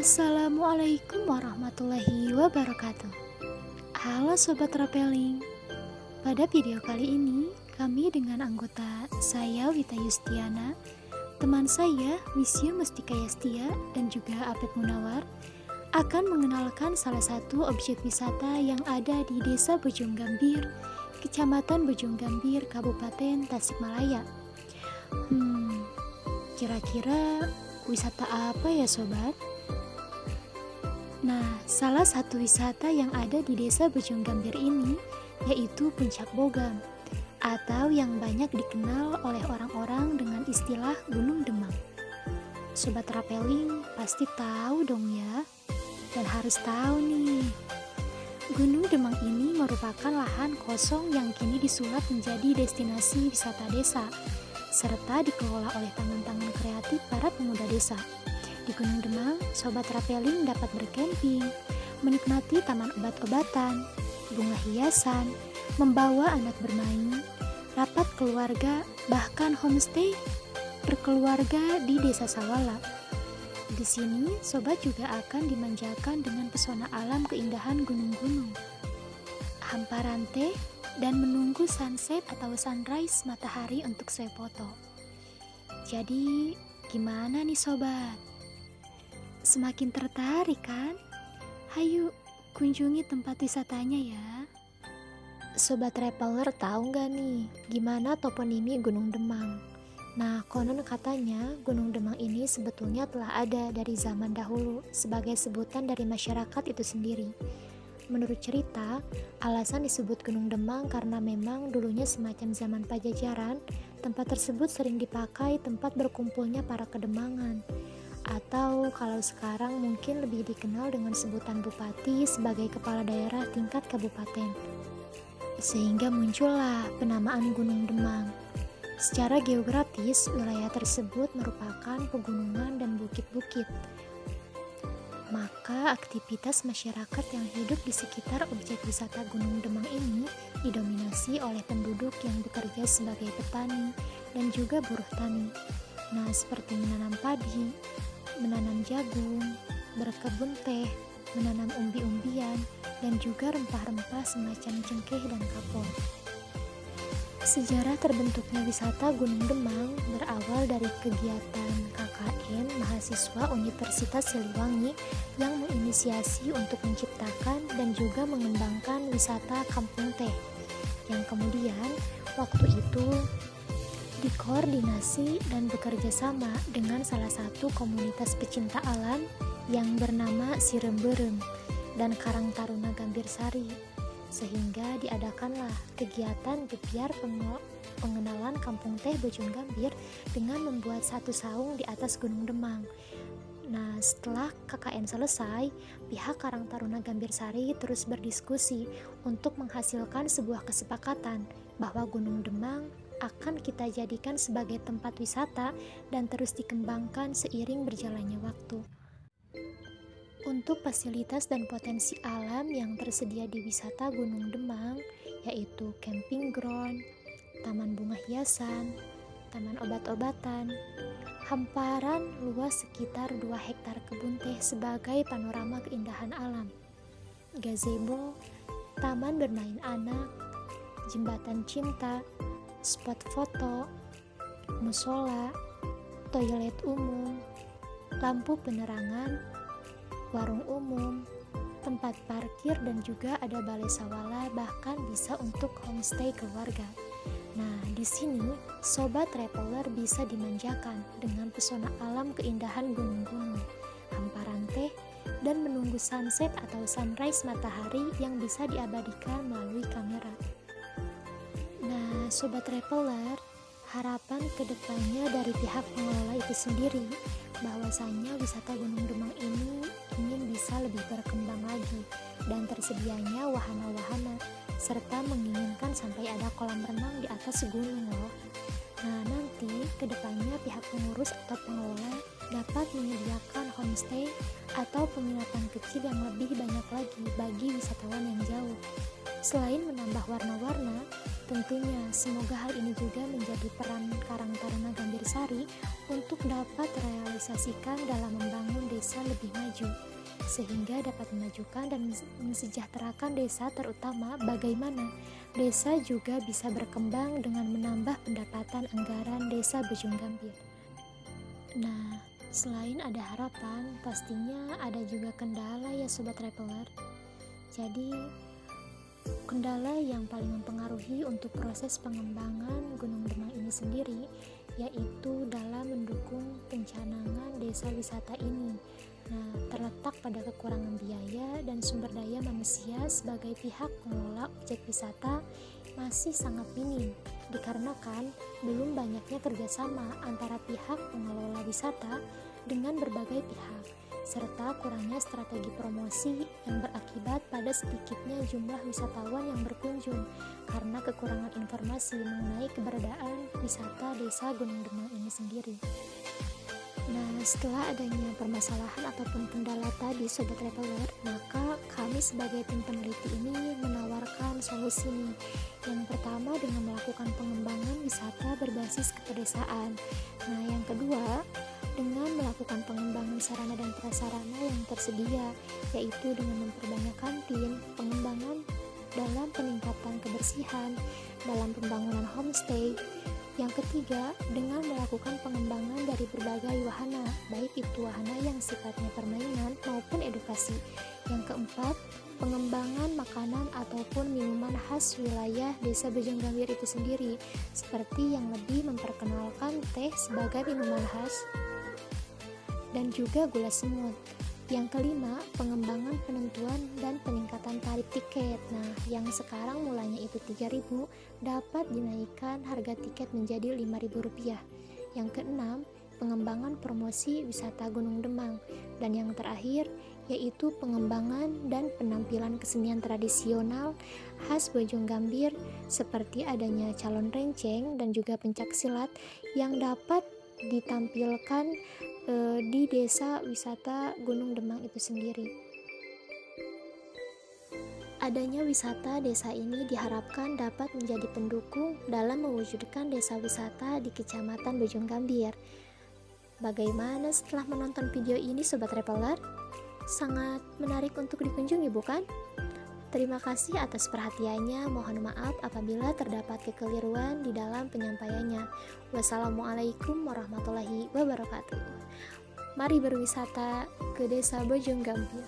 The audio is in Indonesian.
Assalamualaikum warahmatullahi wabarakatuh. Halo Sobat Rapeling. Pada video kali ini, kami dengan anggota saya Wita Yustiana, teman saya Wisyu Mustika Yastia dan juga Apep Munawar akan mengenalkan salah satu objek wisata yang ada di Desa Bojonggambir, Kecamatan Bojonggambir, Kabupaten Tasikmalaya. Kira-kira wisata apa ya sobat? Nah, salah satu wisata yang ada di Desa Bojonggambir ini yaitu Puncak Bogam, atau yang banyak dikenal oleh orang-orang dengan istilah Gunung Demang. Sobat Rapeling pasti tahu dong ya, dan harus tahu nih. Gunung Demang ini merupakan lahan kosong yang kini disulap menjadi destinasi wisata desa, serta dikelola oleh tangan-tangan kreatif para pemuda desa. Di Gunung Demang, Sobat Rapeling dapat berkemping, menikmati taman obat-obatan, bunga hiasan, membawa anak bermain, rapat keluarga, bahkan homestay berkeluarga di Desa Sawala. Di sini, Sobat juga akan dimanjakan dengan pesona alam keindahan gunung-gunung, hamparan teh, dan menunggu sunset atau sunrise matahari untuk swefoto. Jadi, gimana nih Sobat? Semakin tertarik kan? Hayu, kunjungi tempat wisatanya ya. Sobat Traveler tahu nggak nih gimana toponimi Gunung Demang? Nah, konon katanya Gunung Demang ini sebetulnya telah ada dari zaman dahulu sebagai sebutan dari masyarakat itu sendiri. Menurut cerita, alasan disebut Gunung Demang karena memang dulunya semacam zaman Pajajaran, tempat tersebut sering dipakai tempat berkumpulnya para kedemangan. Atau kalau sekarang mungkin lebih dikenal dengan sebutan bupati sebagai kepala daerah tingkat kabupaten. Sehingga muncullah penamaan Gunung Demang. Secara geografis, wilayah tersebut merupakan pegunungan dan bukit-bukit. Maka aktivitas masyarakat yang hidup di sekitar objek wisata Gunung Demang ini didominasi oleh penduduk yang bekerja sebagai petani dan juga buruh tani. Nah, seperti menanam padi, menanam jagung, berkebun teh, menanam umbi-umbian, dan juga rempah-rempah semacam cengkeh dan kapur. Sejarah terbentuknya wisata Gunung Demang berawal dari kegiatan KKN mahasiswa Universitas Siliwangi yang menginisiasi untuk menciptakan dan juga mengembangkan wisata kampung teh, yang kemudian waktu itu dikoordinasi dan bekerja sama dengan salah satu komunitas pecinta alam yang bernama Siremberem dan Karang Taruna Gambir Sari, sehingga diadakanlah kegiatan gebyar pengenalan kampung teh Bojonggambir dengan membuat satu saung di atas Gunung Demang. Nah, setelah KKN selesai, pihak Karang Taruna Gambir Sari terus berdiskusi untuk menghasilkan sebuah kesepakatan bahwa Gunung Demang akan kita jadikan sebagai tempat wisata dan terus dikembangkan seiring berjalannya waktu. Untuk fasilitas dan potensi alam yang tersedia di wisata Gunung Demang, yaitu camping ground, taman bunga hiasan, taman obat-obatan, hamparan luas sekitar 2 hektar kebun teh sebagai panorama keindahan alam, gazebo, taman bermain anak, jembatan cinta, spot foto, musola, toilet umum, lampu penerangan, warung umum, tempat parkir, dan juga ada balai sawala, bahkan bisa untuk homestay keluarga. Nah, di sini Sobat Traveler bisa dimanjakan dengan pesona alam keindahan gunung-gunung, hamparan teh, dan menunggu sunset atau sunrise matahari yang bisa diabadikan melalui kamera. Nah, Sobat Traveler, harapan kedepannya dari pihak pengelola itu sendiri bahwasanya wisata Gunung Demang ini ingin bisa lebih berkembang lagi dan tersedianya wahana-wahana, serta menginginkan sampai ada kolam renang di atas gunung loh. Nah, nanti kedepannya pihak pengurus atau pengelola dapat menyediakan homestay atau penginapan kecil yang lebih banyak lagi bagi wisatawan yang jauh. Selain menambah warna-warna, tentunya semoga hal ini juga menjadi peran Karang Taruna Gambirsari untuk dapat realisasikan dalam membangun desa lebih maju, sehingga dapat memajukan dan mensejahterakan desa, terutama bagaimana desa juga bisa berkembang dengan menambah pendapatan anggaran desa Bojong Gambir. Nah, selain ada harapan, pastinya ada juga kendala ya Sobat Traveler. Jadi, kendala yang paling mempengaruhi untuk proses pengembangan Gunung Demang ini sendiri yaitu dalam mendukung pencanangan desa wisata ini. Nah, terletak pada kekurangan biaya dan sumber daya manusia sebagai pihak pengelola objek wisata masih sangat minim, dikarenakan belum banyaknya kerjasama antara pihak pengelola wisata dengan berbagai pihak, serta kurangnya strategi promosi yang berakibat pada sedikitnya jumlah wisatawan yang berkunjung karena kekurangan informasi mengenai keberadaan wisata desa Gunung Demang ini sendiri. Nah, setelah adanya permasalahan ataupun kendala tadi Sobat Traveler, maka kami sebagai tim peneliti ini menawarkan solusi nih. Yang pertama dengan melakukan pengembangan wisata berbasis kepedesaan. Nah, yang kedua dengan melakukan pengembangan sarana dan prasarana yang tersedia, yaitu dengan memperbanyak kantin, pengembangan dalam peningkatan kebersihan, dalam pembangunan homestay. Yang ketiga, dengan melakukan pengembangan dari berbagai wahana, baik itu wahana yang sifatnya permainan maupun edukasi. Yang keempat, pengembangan makanan ataupun minuman khas wilayah desa Bojong Gambir itu sendiri, seperti yang lebih memperkenalkan teh sebagai minuman khas dan juga gula semut. Yang kelima, pengembangan penentuan dan peningkatan tarif tiket. Nah, yang sekarang mulanya itu 3.000 dapat dinaikkan harga tiket menjadi Rp5.000. Yang keenam, pengembangan promosi wisata Gunung Demang. Dan yang terakhir, yaitu pengembangan dan penampilan kesenian tradisional khas Bojong Gambir seperti adanya calon renceng dan juga pencak silat yang dapat ditampilkan di desa wisata Gunung Demang itu sendiri. Adanya wisata desa ini diharapkan dapat menjadi pendukung dalam mewujudkan desa wisata di Kecamatan Bojong Gambir. Bagaimana setelah menonton video ini Sobat Traveler? Sangat menarik untuk dikunjungi bukan? Terima kasih atas perhatiannya, mohon maaf apabila terdapat kekeliruan di dalam penyampaiannya. Wassalamualaikum warahmatullahi wabarakatuh. Mari berwisata ke desa Bojong Gambir.